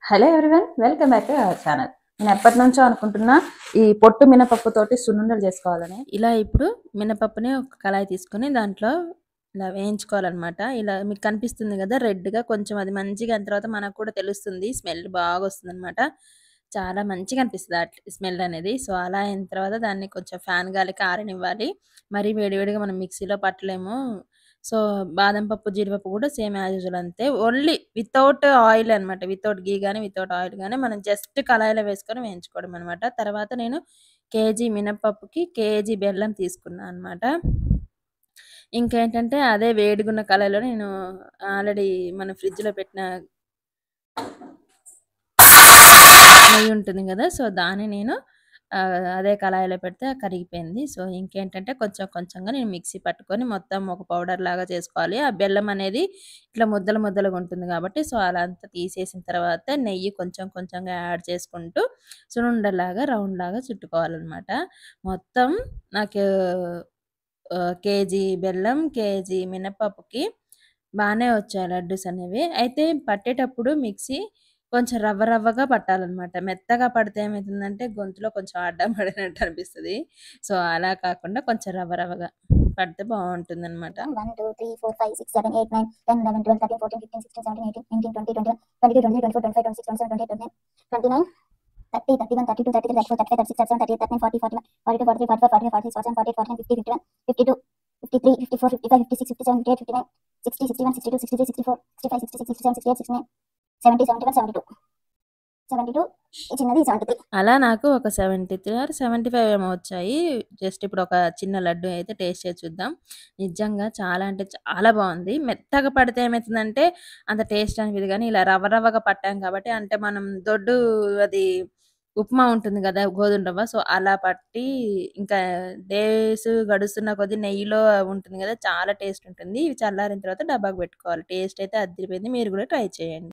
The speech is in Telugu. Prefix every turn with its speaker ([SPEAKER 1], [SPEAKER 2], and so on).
[SPEAKER 1] Hello everyone, welcome back to our channel. నేను ఎప్పటినుంచో అనుకుంటున్నా ఈ పొట్టు మినపప్పుతోటి సున్నుండలు చేసుకోవాలని. ఇలా ఇప్పుడు మినపప్పుని ఒక కళాయి తీసుకొని దాంట్లో ఇలా వేయించుకోవాలన్నమాట. ఇలా మీకు కనిపిస్తుంది కదా రెడ్‌గా, కొంచెం అది మంచిగా అయిన తర్వాత మనకు కూడా తెలుస్తుంది. స్మెల్ బాగా వస్తుందన్నమాట. చాలా మంచిగా అనిపిస్తది స్మెల్ అనేది. సో, అలా అయిన తర్వాత దాన్ని కొంచెం ఫ్యాన్ గాలికి ఆరనివ్వాలి. మరీ వేడివేడిగా మనం మిక్సీలో పట్టలేము. సో, బాదం పప్పు, జీడిపప్పు కూడా సేమ్ యాజ్ యూజువల్ అంతే. ఓన్లీ వితౌట్ ఆయిల్ అనమాట. వితౌట్ ఘీ గాని, వితౌట్ ఆయిల్ గాని మనం జస్ట్ కళాయిలో వేసుకొని వేయించుకోవడం అనమాట. తర్వాత నేను కేజీ మినపప్పుకి కేజీ బెల్లం తీసుకున్నా అనమాట. ఇంకేంటంటే అదే వేడిగున్న కళాయిలో నేను ఆల్రెడీ మనం ఫ్రిడ్జ్‌లో పెట్టిన నెయ్యి ఉంటుంది గదా! సో, దాన్ని నేను అదే కళాయిలో పెడితే కరిగిపోయింది. సో, ఇంకేంటంటే కొంచెం కొంచెంగా నేను మిక్సీ పట్టుకొని మొత్తం ఒక పౌడర్‌లాగా చేసుకోవాలి. ఆ బెల్లం అనేది ఇట్లా ముద్దలు ముద్దలుగా ఉంటుంది గాబట్టి, సో, అలా అంతా తీసేసిన తర్వాత నెయ్యి కొంచెం కొంచెంగా యాడ్ చేసుకుంటూ సునుండలాగా రౌండ్‌లాగా చుట్టుకోవాలనమాట. మొత్తం నాకు కేజీ బెల్లం, కేజీ మినపప్పుకి బానే వచ్చాయి లడ్డూస్ అనేవి. అయితే పట్టేటప్పుడు మిక్సీ కొంచెం రవ్వ రవ్వగా పట్టాలనమాట. మెత్తగా పడితే ఏమైతుందంటే గొంతులో కొంచెం అడ్డం పడినట్టు అనిపిస్తది. సో, అలా కాకుండా కొంచెం రవ్వ రవ్వగా పడితే బావుంటుందనమాట.
[SPEAKER 2] 1, 2, 3, 4, 5, 6, 7, 8, 9, 10, 11, 12, 13, 14, 15, 16, 17, 18, 19, 20, 21, 22, 23, 24, 25, 26, 27, 28, 29, 29, 30, 31, 32, 33, 34, 35, 36, 37, 38, 39, 40, 41, 42, 43, 44, 45, 46, 47, 48, 49, 50, 51, 52, 53, 54, 55, 56, 57, 58, 59, 60, 61, 62, 63, 64, 65, 66, 67, 68, 69, 70, 71, 72. 72 ఈ చిన్నది 73.
[SPEAKER 1] అలా నాకు ఒక 73 ఆర్ 75 ఏమో వచ్చాయి. జస్ట్ ఇప్పుడు ఒక చిన్న లడ్డు అయితే టేస్ట్ చేసి చూద్దాం. నిజంగా చాలా అంటే చాలా బావుంది. మెత్తగా పడితే ఏమైతుందంటే అంత టేస్ట్ అనిపియదు గానీ, ఇలా రవ్వ రవ్వగా పట్టాం కాబట్టి అంటే మనం దొడ్డు అది ఉప్మా ఉంటుంది గదా! గోధుమ రవ్వ. సో, అలా పట్టి ఇంకా డేస్ గడుస్తున్న కొద్దీ నెయ్యిలో ఉంటుంది గదా! చాలా టేస్ట్ ఉంటుంది. ఇవి చల్లారిన తర్వాత డబ్బాకి పెట్టుకోవాలి. టేస్ట్ అయితే అదిరిపోయింది. మీరు గూడా ట్రై చేయండి.